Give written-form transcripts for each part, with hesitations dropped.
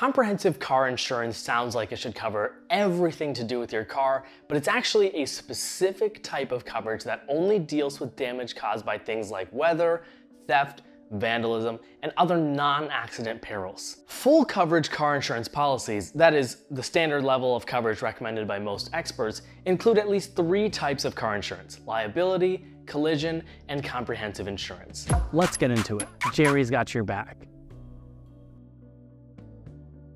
Comprehensive car insurance sounds like it should cover everything to do with your car, but it's actually a specific type of coverage that only deals with damage caused by things like weather, theft, vandalism, and other non-accident perils. Full coverage car insurance policies, that is, the standard level of coverage recommended by most experts, include at least 3 types of car insurance: liability, collision, and comprehensive insurance. Let's get into it. Jerry's got your back.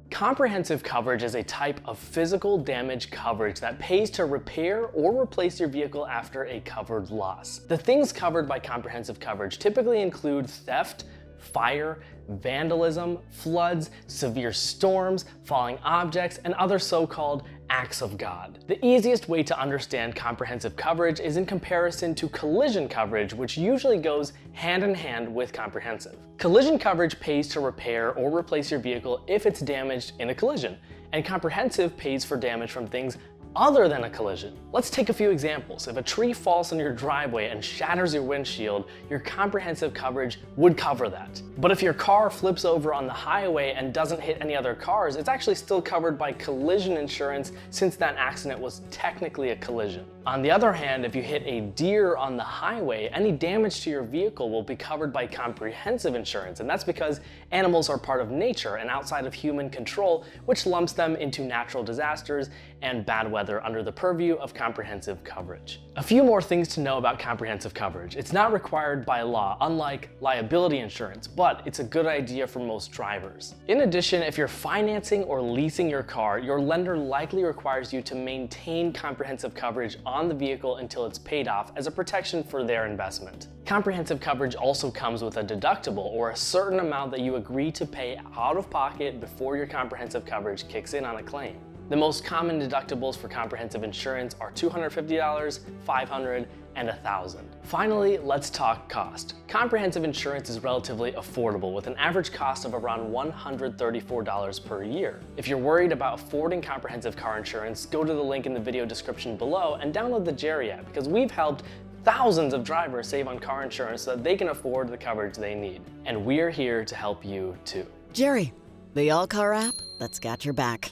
Comprehensive coverage is a type of physical damage coverage that pays to repair or replace your vehicle after a covered loss. The things covered by comprehensive coverage typically include theft, fire, vandalism, floods, severe storms, falling objects, and other so-called acts of God. The easiest way to understand comprehensive coverage is in comparison to collision coverage, which usually goes hand in hand with comprehensive. Collision coverage pays to repair or replace your vehicle if it's damaged in a collision, and comprehensive pays for damage from things other than a collision. Let's take a few examples. If a tree falls in your driveway and shatters your windshield, your comprehensive coverage would cover that. But if your car flips over on the highway and doesn't hit any other cars, it's actually still covered by collision insurance since that accident was technically a collision. On the other hand, if you hit a deer on the highway, any damage to your vehicle will be covered by comprehensive insurance, and that's because animals are part of nature and outside of human control, which lumps them into natural disasters and bad weather under the purview of comprehensive coverage. A few more things to know about comprehensive coverage. It's not required by law, unlike liability insurance, but it's a good idea for most drivers. In addition, if you're financing or leasing your car, your lender likely requires you to maintain comprehensive coverage on the vehicle until it's paid off as a protection for their investment. Comprehensive coverage also comes with a deductible, or a certain amount that you agree to pay out of pocket before your comprehensive coverage kicks in on a claim. The most common deductibles for comprehensive insurance are $250, $500, and $1,000. Finally, let's talk cost. Comprehensive insurance is relatively affordable with an average cost of around $134 per year. If you're worried about affording comprehensive car insurance, go to the link in the video description below and download the Jerry app, because we've helped thousands of drivers save on car insurance so that they can afford the coverage they need. And we're here to help you too. Jerry, the All Car app that's got your back.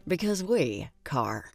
Because we car.